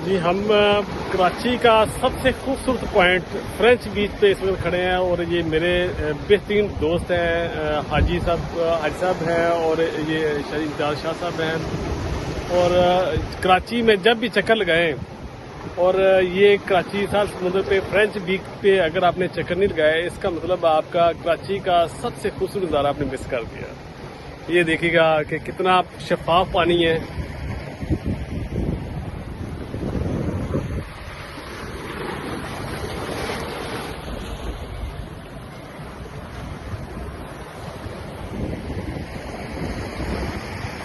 जी हम कराची का सबसे खूबसूरत पॉइंट फ्रेंच बीच पे इस वक्त खड़े हैं और ये मेरे बेहतरीन दोस्त हैं हाजी साहब हैं और ये शरीफ शाह साहब हैं। और कराची में जब भी चक्कर लगाएं और ये कराची साल समुद्र पे फ्रेंच बीच पे अगर आपने चक्कर नहीं लगाया इसका मतलब आपका कराची का सबसे खूबसूरत नज़ारा आपने मिस कर दिया। ये देखिएगा कि कितना शफाफ पानी है।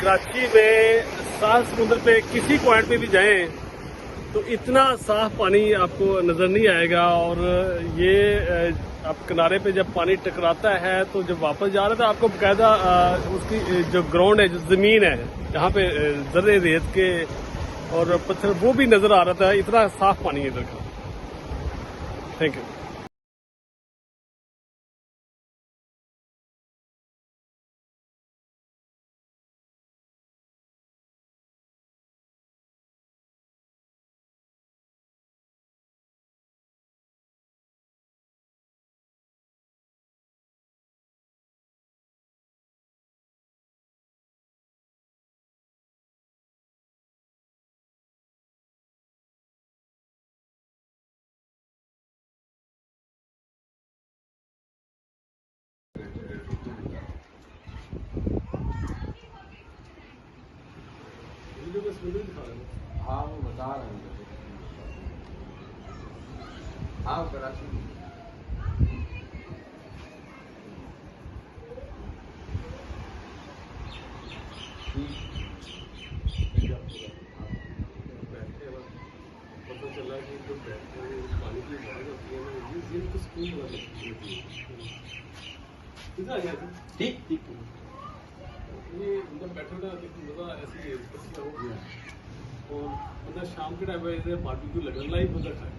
कराची में साल समुद्र पे किसी पॉइंट पे भी जाएं तो इतना साफ पानी आपको नजर नहीं आएगा। और ये आप किनारे पे जब पानी टकराता है तो जब वापस जा रहे तो आपको बकायदा उसकी जो ग्राउंड है, जो जमीन है जहाँ पे जर्रे रेत के और पत्थर वो भी नजर आ रहा था। इतना साफ पानी है इधर का। Thank you. हाँ वो बता रहे हैं। हाँ कराची पता चला कि जो पानी की बात होती है ना ये जिन को स्कूल वाली कितना आ गया ठीक ठीक ये मतलब बैठे ना मजा ऐसी हो गया। और मतलब शाम के टाइम पे बारबेक्यू लगन लाइव होता है।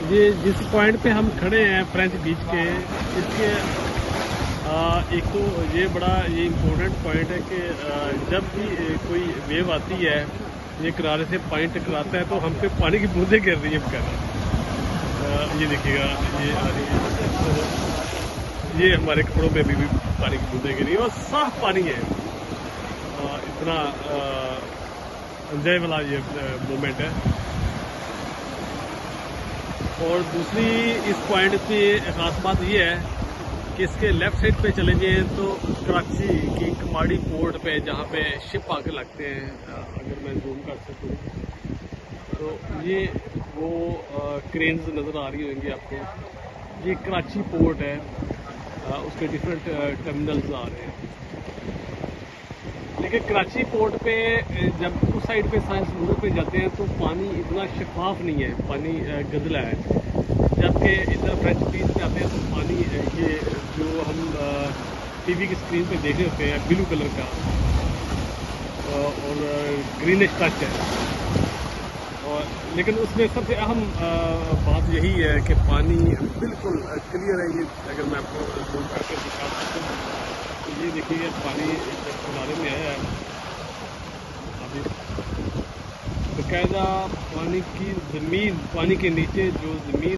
ये जिस पॉइंट पे हम खड़े हैं फ्रेंच बीच के, इसके एक तो ये बड़ा ये इम्पोर्टेंट पॉइंट है कि जब भी कोई वेव आती है, ये किनारे से पानी टकराता है तो हम पे पानी की बूंदें गिर रही है कर। ये देखिएगा, ये आ रही है, तो ये हमारे कपड़ों पे भी पानी की बूंदें गिर रही है और साफ पानी है। इतना एंजॉय वाला ये मोमेंट है। और दूसरी इस पॉइंट पे खास बात ये है कि इसके लेफ्ट साइड पे चले जाएं तो कराची की कमाड़ी पोर्ट पे, जहाँ पे शिप आके लगते हैं, अगर मैं जूम कर सकूँ तो ये वो क्रेन्स नज़र आ रही होंगी आपको। ये कराची पोर्ट है, उसके डिफरेंट टर्मिनल्स आ रहे हैं। लेकिन कराची पोर्ट पे जब उस साइड पे समुद्र पे जाते हैं तो पानी इतना शफाफ नहीं है, पानी गंदला है। जबकि इधर फ्रेंच बीच पे आते हैं तो पानी ये जो हम टीवी की स्क्रीन पे देख रहे होते हैं ब्लू कलर का और ग्रीनिश टच है। और लेकिन उसमें सबसे अहम बात यही है कि पानी बिल्कुल क्लियर है। ये अगर मैं आपको जूम करके दिखा सकता हूँ तो ये देखिए पानी जब किनारे में आया है अभी बकायदा पानी की ज़मीन, पानी के नीचे जो ज़मीन